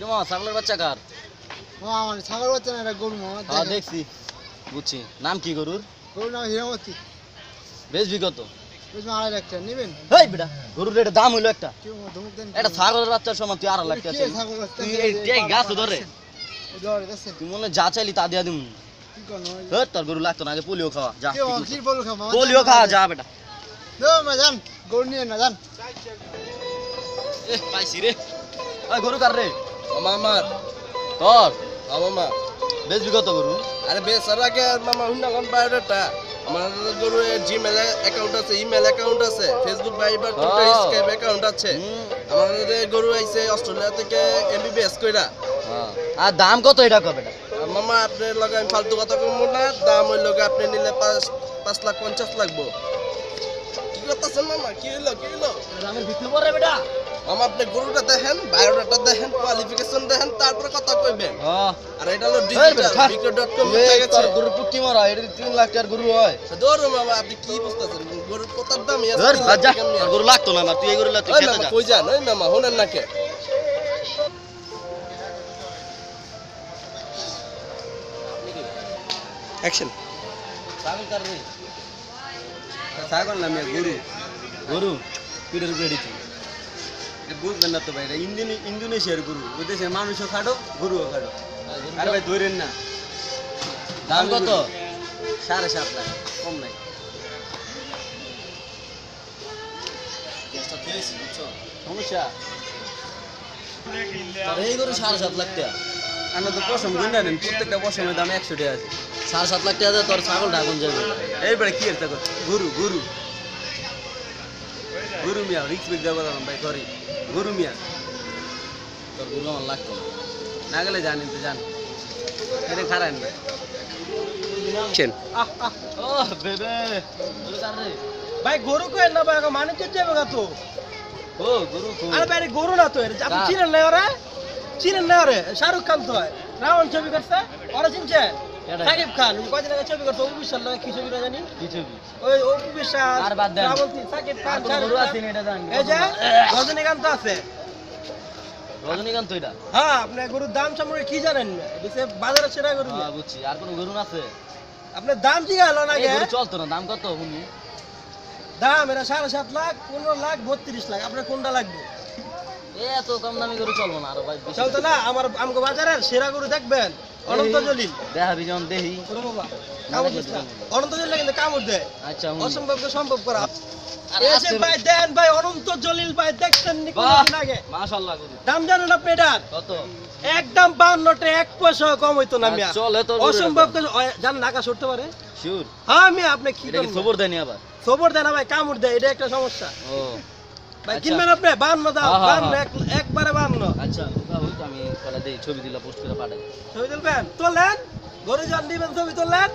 কিরে মামা ছাগলের বাচ্চা কার? মামা আমার ছাগল বাচ্চা না, এটা গরু মামা। হ্যাঁ দেখছি, বুঝছি। নাম কি গরুর? গরুর নাম হীরামতি। বেচবি কত? বুঝলাম 2.5 লাখ টাকা নেবেন? হেই বেটা, গরুর এটা দাম হইলো একটা। কেউ ধমক দেন? এটা ছাগলের বাচ্চার সমান, তুই 2.5 লাখ টাকা কে চাইলি? ছাগল বাচ্চা? তুই এই গাছ ধরে ধরে দেখছেন তুই মনে হয় যা চাইলি তা দিয়া দিম। কি করনো? হেই তোর গরু লাগতো না, আগে পোলিও খাওয়া যা। কেউ কি বললো খা মামা? পোলিও খাওয়া যা বেটা। মা যান, গরু নিয়ে না যান। এ পাইছি রে। ওই গরু কার রে? মামা আমার তোর? মামা বেচবি কত গরু? আরে বেচার আগে মামা হুন্ডালাম বায়োডাটা। আমার গরু জিমেল অ্যাকাউন্ট আছে, ইমেল অ্যাকাউন্ট আছে, ফেসবুক ভাইবার টুইটার স্কাইপ অ্যাকাউন্ট আছে। আমাদের গরু আইছে অস্ট্রেলিয়া থেকে এমবিবিএস কইরা। হ্যাঁ, আর দাম কত এটা কবে এটা? মামা আপনার লগে আমি ফালতু কথা কইব না, দাম হইল আপনি নিলে 5,50,000 লাগবো। কি করতেছেন মামা? কি হইলো? দামের ভিতরে পড়ে বেটা। মামা আপনি গরুটা দেখেন, বায়োডাটা দেখেন, কোয়ালিফিকেশন দেখেন, তারপরে কথা কইবেন। হ্যাঁ, আর এটা হলো ডিজিটাল বিক্রয়.com এর এই তোর গরু পুটকি মারা, এটা 3 লাখ টাকার গরু হয়। দৌড়ো মামা, আপনি কি বুঝতেছেন? গরুর কোতার দাম ধর যা, তোর গরু লাগতো না আমার, তুই এই গরু লাগতো খেতে যা। কই যান? ওই মামা হোনেন না কে? অ্যাকশন। ছাগল কার রে? ছাগল না মিয়া, গরু। গরু পিঠের উপরে দিচ্ছি। বুঝবেন না তো ভাই, ইন্দোনেশিয়ার গরু। ওই দেশে মানুষও খাটো, গরুও খাটো। আরে ভাই ধরেন না। দাম কত? 7.5 লাখ, কম নাই। সমস্যা তোর এই গরু 7.5 লাখ টাকা। আমরা তো পশম গুন্ডা নেন, প্রত্যেকটা পশমের দাম 100 টাকা আছে। 7.5 লাখ টাকা দিয়ে তোর ছাগল ঢাকুন যাবে। এইবারে কি একটা কথা, গরু মিয়া, রিক্স বিক দেবো ভাই, সরি। গরু মিয়া, তোর গরু আমার লাগতো না। না গেলে জানেন তো জান, এটা খারাপ না। ও বেবে, গরু কার রে? ভাই গরু কই না ভাই, মানে তো যাবে না তো। ও গরু কো। আরে ভাই গরু না তো, আপনি চিনেন না ওরে? চিনেন না ওরে? শাহরুখ খান তো হয়, রাবণ ছবি করছে, ওরা চিনছেন? সাকিব খান কয়দিন আগে ছবি করছে, অপুবিশ্বাস লাগে কি ছবি না জানি, কি ছবি? ওই অপুবিশ্বাস আর বাদ দেন। শ্রাবন্তী, সাকিব খান, আর কোনো শাহরুখ গরু খান। আছে না এটা জানি। এই যে রজনীকান্ত আছে। রজনীকান্ত এটা? হ্যাঁ, আপনি গরুর দাম সম্পর্কে কি জানেন? এটা বাজারে সেরা গরু। হ্যাঁ বুঝছি। আর কোনো গরু আছে? আপনার দাম জিজ্ঞাসা না এই আগে। গরু চলতো না, দাম কত শুনি? দাম এটা 7.5 লাখ, 15 লাখ, 32 লাখ। আপনার কোনটা লাগবে? এত কম দামি গরু চলবো না, আরো ভাই বেশি। চলতো না? আমাকে বাজারের সেরা গরু দেখবেন, অনন্ত জলিল। দেখাবি যখন দেখি। ওরে বাবা, কামড় দিস না। অনন্ত জলিল কিন্তু কামড় দেয়। আচ্ছা অসম্ভবকে সম্ভব করা। আর এই যে আজকে- ভাই দেন ভাই, অনন্ত জলিল ভাই দেখছেন নি বাহ, কোনদিন আগে? মাশাআল্লাহ গরু। দাম জানেন আপনি এটার? কত? একদম 52 টাকা, 1 পয়সাও কম হইতো না মিয়া। চলে তো অসম্ভব জানেন, আকাশ উঠতে পারে। শিওর? হ্যাঁ মিয়া, আপনি কি এটা কি করেন? খবর দেয়নি আবার? খবর দেয় না ভাই, কামড় দেয়, এটা একটা সমস্যা। ও ভাই আচ্ছা। কিনবেন আপনি? 52 দাম, হ্যাঁ, হ্যাঁ, 52, একবারে 52। আচ্ছা ওই তো আমি কলা দেই, ছবি দিলা পোস্ট করে পাঠাই। ছবি তুলবেন? তোলেন, গরু যান দিবেন, ছবি তোলেন।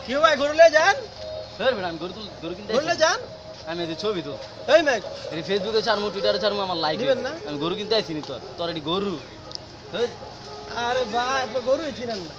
কি ভাই, গরু লয়ে যান, ফের বেটা আমি গরু কিনতে গরু আইছি। লয়ে যান। আমি এই যে ছবি তো এই মেঘ, এই ফেসবুকে ছাড়মু, টুইটারে ছাড়মু, আমার লাইক দিবেন না? আমি গরু কিনতে আইছি নি তোর এটি গরু। হেই, আরে ভাই আপনি গরুই চিনেন না।